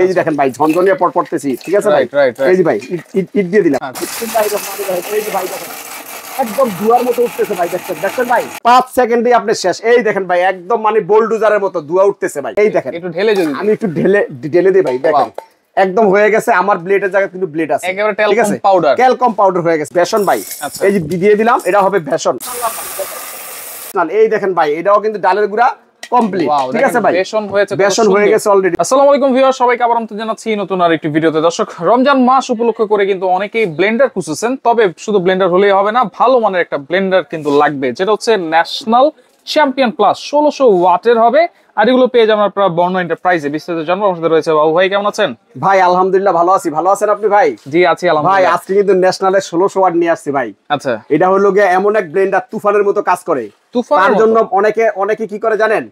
এই যে দেখেন ভাই ঝনঝনিয়া পট পড়তেছি, ঠিক আছে ভাই? এই যে ভাই ইট দিয়ে দিলাম। এই যে ভাই দেখেন একদম ধোঁয়ার মতো উঠতেছে ভাই, দেখছেন ভাই 5 সেকেন্ডে আপনি শেষ। এই দেখেন ভাই একদম মানে বোলডোজারের মতো ধোঁয়া উঠতেছে ভাই। এই দেখেন একটু ঢেলে যদি আমি একটু ঢেলে দিই ভাই, দেখেন একদম হয়ে গেছে। আমার ব্লেডের জায়গায় কিন্তু ব্লেড আছে, একেবারে ট্যালকম পাউডার, ট্যালকম পাউডার হয়ে গেছে। বেসন ভাই এই যে দিয়ে দিলাম, এটা হবে বেসন। এই দেখেন ভাই এটাও কিন্তু ডালের গুঁড়া কমপ্লিট, ঠিক আছে ভাই? বেসন হয়ে গেছে অলরেডি। আসসালামু আলাইকুম ভিউয়ার, সবাইকে আবার আমন্ত্রণ জানাচ্ছি নতুন আর একটি ভিডিওতে। দর্শক, রমজান মাস উপলক্ষ করে কিন্তু অনেকেই ব্লেন্ডার খুঁজছেন, তবে শুধু ব্লেন্ডার হলেই হবে না, ভালো মানের একটা ব্লেন্ডার কিন্তু লাগবে, যেটা হচ্ছে ন্যাশনাল চ্যাম্পিয়ন প্লাস 1600 ওয়াটের হবে। আর এগুলো পেয়ে যাবেন আপনারা বর্ণ এন্টারপ্রাইজে। বিস্তারিত জানবো, আমার সাথে রয়েছে বাবু ভাই। কেমন আছেন ভাই? আলহামদুলিল্লাহ ভালো আছি। ভালো আছেন আপনি ভাই? জি আছি আলহামদুলিল্লাহ। ভাই আজকে কিন্তু ন্যাশনালের 1600 ওয়াট নিয়ে আসছি ভাই। আচ্ছা, এটা হলো গিয়ে এমন এক ব্লেন্ডার তুফানের মতো কাজ করে। তার জন্য অনেকে কি করে জানেন?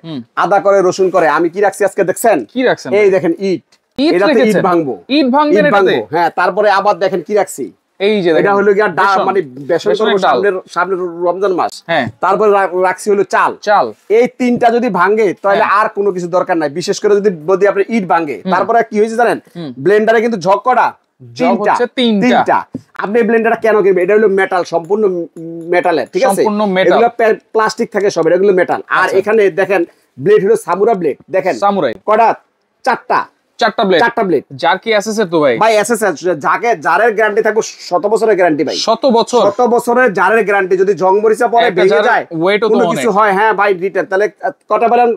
আদা করে, রসুন করে। আমি কি রাখছি আজকে দেখছেন? কি রাখছেন? এই দেখেন ইট। এটাতে ইট ভাঙবো, ইট ভাঙবেন এটাতে? হ্যাঁ। তারপরে আবার দেখেন কি রাখছি, এই যে এটা হলো গিয়া মানে বেসন করব সামনের রমজান মাস। তারপরে রাখছি হলো চাল। এই তিনটা যদি ভাঙে তাহলে আর কোনো কিছু দরকার নাই। বিশেষ করে যদি আপনি ইট ভাঙে, তারপরে কি হয়েছে জানেন? ব্লেন্ডারে কিন্তু ঝক্কটা তিনটা। আপনি ব্লেন্ডারটা কেন কিনবেন? এটা হলো মেটাল, সম্পূর্ণ মেটালের, ঠিক আছে? এগুলো প্লাস্টিক থাকে সব, এগুলো মেটাল। আর এখানে দেখেন ব্লেড হলো সামুরা ব্লেড। দেখেন সামুরাই কটা? চারটা ব্লেড। যার কি এসএসআর তো ভাই? ভাই এসএসআর জারের গ্যারান্টি থাকবে 100 বছরের গ্যারান্টি ভাই। 100 বছরের জারের গ্যারান্টি। যদি জং মরিচা পরে ভেঙে যায়, কোনো কিছু হয়, হ্যাঁ ভাই রিটার্ন। তাহলে কটা বলেন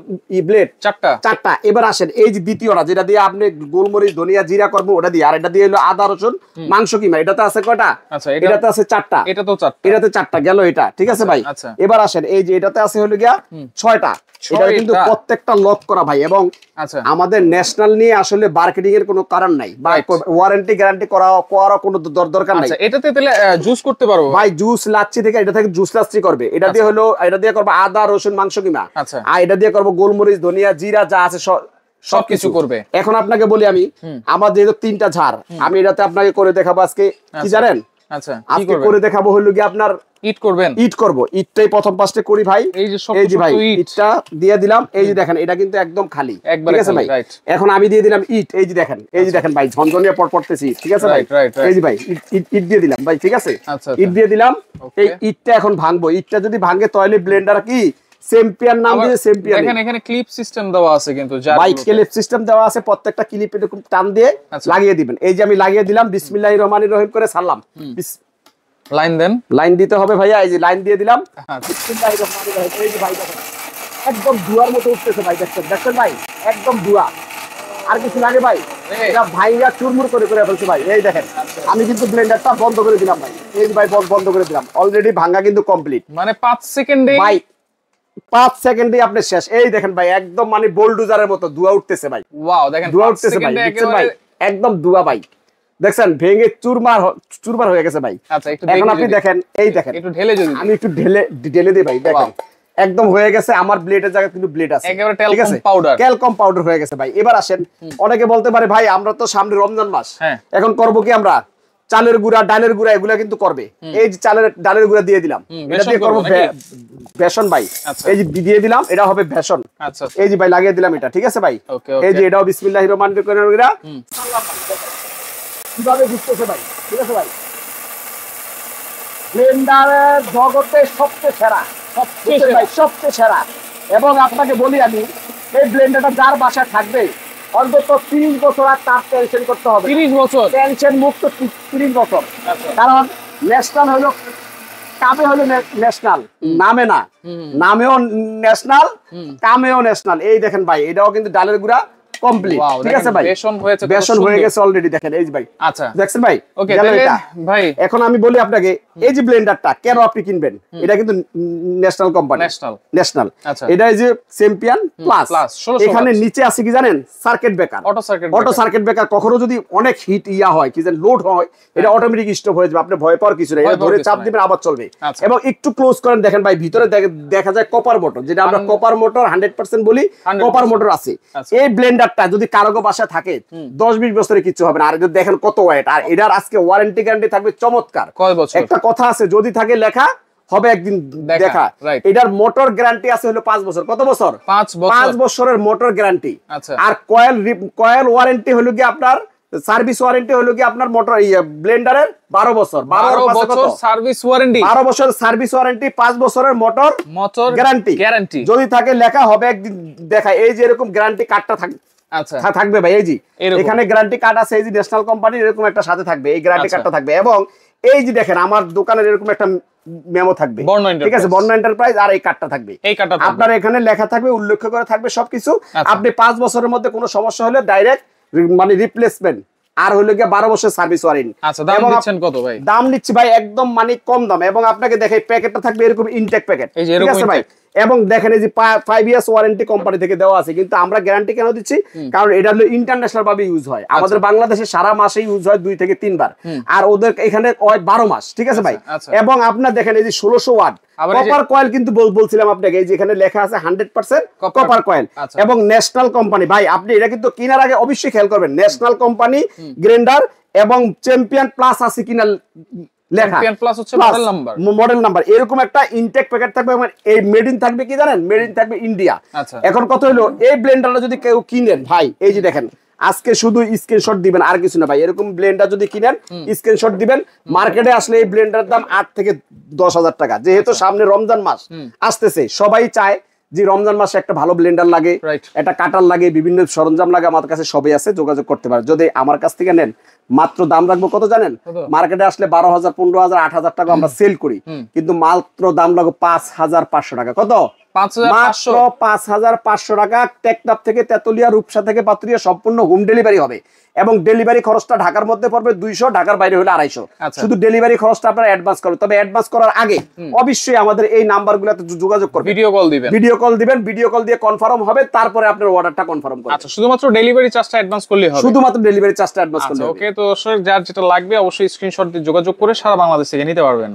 ব্লেড? চারটা। এবার আসেন এই যে দ্বিতীয়টা, যেটা দিয়ে আপনি গোলমরিচ, ধনিয়া, জিরা করবো, ওটা দিয়ে। আর এটা দিয়ে হলো আদা, রসুন, মাংস কিমা। এটাতে আছে কয়টা? এটাতে আছে চারটা। এটাতে চারটা গেল এটা, ঠিক আছে ভাই? এবার আসেন এই যে এটাতে আছে হলো গিয়া 6টা। এটা কিন্তু প্রত্যেকটা লক করা ভাই। এবং আমাদের ন্যাশনাল নিয়ে আসলে মার্কেটিং এর কোনো কারণ নাই, বা ওয়ারেন্টি গ্যারান্টি করা কোনো দরকার নাই। এটাতে তাহলে জুস করতে পারবো ভাই? জুস লাচ্ছি থেকে এটা থেকে জুস লাচ্ছি করবে। এটা দিয়ে হলো, এটা দিয়ে করবো আদা, রসুন, মাংস কিমা। আর এটা দিয়ে করবো গোলমরিচ, ধনিয়া, জিরা, যা আছে সবকিছু করবে। এখন আপনাকে বলি আমি, আমার যেহেতু 3টা ঝাড়, আমি এটাতে আপনাকে করে দেখাবো আজকে। কি জানেন? আজকে করে দেখাবো হলো কি আপনার ইট করব। ইটটাই প্রথম পাশে করি ভাই। এই যে ভাই ইটটা দিয়ে দিলাম। এই যে দেখেন এটা কিন্তু একদম খালি, ঠিক আছে ভাই? এখন আমি দিয়ে দিলাম ইট। এই যে দেখেন ভাই ঝনঝনিয়া পট পড়তেছি, ঠিক আছে ভাই? এই যে ভাই ইট দিয়ে দিলাম ভাই, ঠিক আছে? ইট দিয়ে দিলাম। এই ইটটা এখন ভাঙবো। ইটটা যদি ভাঙে তাহলে ব্লেন্ডার কি চ্যাম্পিয়ন নাম দিয়ে চ্যাম্পিয়ন। দেখেন এখানে ক্লিপ সিস্টেম দেওয়া আছে, কিন্তু ভাই ক্লিপ সিস্টেম দেওয়া আছে। প্রত্যেকটা ক্লিপ এরকম টান দিয়ে লাগিয়ে দিবেন। এই যে আমি লাগিয়ে দিলাম। বিসমিল্লাহির রহমানির রহিম করে সালাম। লাইন দিতে হবে ভাইয়া। এই যে লাইন দিয়ে দিলাম। বিসমিল্লাহির রহমানির রহিম। এই যে ভাই দেখেন একদম ধোঁয়ার মতো উঠতেছে ভাই, দেখছেন ভাই একদম ধোঁয়া। আর কিছু লাগে ভাই? এটা ভাইয়া চুরমুর করে ফেলছে ভাই। এই দেখেন আমি কিন্তু ব্লেন্ডারটা বন্ধ করে দিলাম ভাই। এই যে ভাই বন্ধ করে দিলাম। অলরেডি ভাঙা কিন্তু কমপ্লিট। মানে 5 সেকেন্ডে ভাই 5 সেকেন্ডে আপনি শেষ। এই দেখেন ভাই একদম মানে বোলডোজারের মতো ধোঁয়া উঠতেছে ভাই। ওয়াও, দেখেন ধোঁয়া উঠতেছে ভাই, দেখছেন ভাই একদম ধোঁয়া ভাই। দেখছেন ভেঙে চুরমার হয়ে গেছে ভাই। এখন আপনি দেখেন, এই দেখেন একটু ঢেলে যদি আমি একটু ঢেলে দিই ভাই, দেখেন একদম হয়ে গেছে। আমার ব্লেডের জায়গায় কিন্তু ব্লেড আছে, একেবারে ট্যালকম পাউডার হয়ে গেছে ভাই। এবার আসেন, অনেকে বলতে পারে ভাই আমরা তো সামনে রমজান মাস, এখন করব কি আমরা? চালের গুঁড়া, ডালের গুঁড়া এগুলা কিন্তু করবে। এই যে ডালের গুঁড়া দিয়ে দিলাম। এটা দিয়ে করবো বেসন ভাই। এই যে দিয়ে দিলাম, এটা হবে বেসন। এই যে ভাই লাগিয়ে দিলাম এটা, ঠিক আছে ভাই? এই যে এটাও বিসমিল্লাহির রহমানির রহিম কিভাবে ঘুরতেছে ভাই, ঠিক আছে ভাই? ব্লেন্ডারের জগতে সবচেয়ে সেরা। এবং আপনাকে বলি আমি, এই ব্লেন্ডারটা যার বাসায় থাকবে অন্তত 30 বছর আর তার টেনশন করতে হবে। 30 বছর টেনশন মুক্ত 30 বছর। কারণ ন্যাশনাল হলো, কামে হলো ন্যাশনাল, নামে না। নামেও ন্যাশনাল, কামেও ন্যাশনাল। এই দেখেন ভাই এটাও কিন্তু ডালের গুঁড়া কমপ্লিট, ঠিক আছে ভাই? বেসন হয়ে গেছে অলরেডি। দেখেন এই যে ভাই, দেখছেন ভাই ভাই। এখন আমি বলি আপনাকে, এই যে ব্লেন্ডারটা কেন আপনি কিনবেন? এটা কিন্তু ন্যাশনাল কোম্পানি, ন্যাশনাল। এটা এই যে চ্যাম্পিয়ন প্লাস। এখানে নিচে আছে কি জানেন? Circuit breaker, auto circuit breaker. কখনো যদি অনেক হিট হয়, কি জানেন, লোড হয়, এটা অটোমেটিক স্টপ হয়ে যাবে। আপনি ভয় পাওয়ার কিছু নেই, ধরে চাপ দিবেন আবার চলবে। এবং একটু ক্লোজ করেন, দেখেন ভাই ভিতরে দেখা যায় কপার মোটর, যেটা আমরা কপার মোটর 100% বলি, কপার মোটর আছে। এই ব্লেন্ডার যদি কারো বাসায় থাকে 10-20 বছরে কিছু হবে না। আর দেখেন কত ওয়েট। আর এটার আজকে ওয়ারেন্টি গ্যারান্টি থাকবে চমৎকার। একটা কথা আছে, যদি থাকে লেখা হবে একদিন দেখা, দেখা। right. এটার মোটর গ্যারান্টি আছে হলো 5 বছর। কত বছর? 5 বছর। 5 বছরের মোটর গ্যারান্টি। আচ্ছা। আর কয়েল ওয়ারেন্টি হলো কি আপনার, সার্ভিস ওয়ারেন্টি হলো কি আপনার মোটর ব্লেন্ডারের 12 বছর। 12 বছর সার্ভিস ওয়ারেন্টি। 12 বছর সার্ভিস ওয়ারেন্টি, 5 বছরের মোটর গ্যারান্টি। যদি থাকে লেখা হবে একদিন দেখা। এই যে এরকম গ্যারান্টি কার্ডটা থাকে, আচ্ছা থাকবে ভাই। এই যে এরকম। এখানে গ্যারান্টি কার্ড আছে, এই যে ন্যাশনাল কোম্পানির এরকম একটা সাথে থাকবে, এই গ্যারান্টি আচ্ছা। কার্ডটা থাকবে। এবং এই যে দেখেন আমার দোকানের এরকম একটা মেমো থাকবে, বর্ণ ঠিক আছে, এন্টারপ্রাইজ। বর্ণ এন্টারপ্রাইজ। আর এই কার্ডটা থাকবে, এই কার্ডটা থাকবে। আপনার এখানে লেখা থাকবে, উল্লেখ করে থাকবে সবকিছু। আচ্ছা। আপনি 5 বছরের মধ্যে কোনো সমস্যা হলে ডাইরেক্ট মানে রিপ্লেসমেন্ট। আর হলো গিয়ে 12 বছর সার্ভিস ওয়ারেন্টি। আচ্ছা, দাম দিচ্ছেন কত ভাই? দাম নিচ্ছি ভাই একদম মানে কম দাম। এবং আপনাকে দেখে প্যাকেটটা থাকবে এরকম ইনটেক প্যাকেট, এই যে ঠিক এরকম আছে ভাই। এবং দেখেন এই যে 5 ইয়ার্স ওয়ারেন্টি কোম্পানি থেকে দেওয়া আছে। কিন্তু আমরা গ্যারান্টি কেন দিচ্ছি? কারণ এটা হলো ইন্টারন্যাশনাল ভাবে ইউজ হয়। আমাদের বাংলাদেশে সারা মাসে ইউজ হয় 2 থেকে 3 বার। আর ওদের এখানে 12 মাস, ঠিক আছে ভাই। আচ্ছা। এবং আপনার দেখেন এই যে 1600 ওয়াট কপার কয়েল, কিন্তু বলছিলাম আপনাকে এই যে এখানে লেখা আছে 100% কপার কয়েল। আচ্ছা। এবং ন্যাশনাল কোম্পানি ভাই, আপনি এটা কিন্তু কেনার আগে অবশ্যই খেয়াল করবেন ন্যাশনাল কোম্পানি গ্রাইন্ডার এবং চ্যাম্পিয়ন প্লাস আছে কিনা লেখা। চ্যাম্পিয়ন প্লাস হচ্ছে মডেল নাম্বার। এরকম একটা ইনটেক প্যাকেট থাকবে। এবং এই মেড ইন থাকবে কি জানেন? মেড ইন থাকবে ইন্ডিয়া। আচ্ছা। এখন কত হলো, এই ব্লেন্ডারটা যদি কেউ কিনেন ভাই, এই যে দেখেন আজকে শুধু স্ক্রিনশট দিবেন, আর কিছু না ভাই। এরকম ব্লেন্ডার যদি কিনেন স্ক্রিনশট দিবেন। মার্কেটে আসলে এই ব্লেন্ডারের দাম 8 থেকে 10,000 টাকা। যেহেতু সামনে রমজান মাস আসতেছে, সবাই চায় যে রমজান মাসে একটা ভালো ব্লেন্ডার লাগে, একটা কাটার লাগে, বিভিন্ন সরঞ্জাম লাগে। আমার কাছে সবই আছে, যোগাযোগ করতে পারে। যদি আমার কাছ থেকে নেন, মাত্র দাম রাখবো কত জানেন? মার্কেটে আসলে 12,000, 15,000, 8,000 টাকা আমরা সেল করি, কিন্তু মাত্র দাম লাগবে 5,500 টাকা। কত? মাত্র 5,500 টাকা। টেকনাফ থেকে তেতুলিয়া, রূপসা থেকে পাতুরিয়া সম্পূর্ণ হোম ডেলিভারি হবে। এবং ডেলিভারি খরচটা ঢাকার মধ্যে পড়বে 200, ঢাকার বাইরে হলে 250। শুধু ডেলিভারি খরচটা আপনারা অ্যাডভান্স করবেন। তবে অ্যাডভান্স করার আগে অবশ্যই আমাদের এই নাম্বারগুলোতে যোগাযোগ করবেন, ভিডিও কল দিবেন। ভিডিও কল দিয়ে কনফার্ম হবে, তারপরে আপনার অর্ডারটা কনফার্ম করবেন। আচ্ছা, শুধুমাত্র ডেলিভারি চার্জটা অ্যাডভান্স করলেই হবে। শুধুমাত্র ডেলিভারি চার্জটা অ্যাডভান্স করলে হবে। ওকে, তো যার যেটা লাগবে অবশ্যই স্ক্রিনশট দিয়ে যোগাযোগ করে সারা বাংলাদেশ থেকে নিতে পারবেন।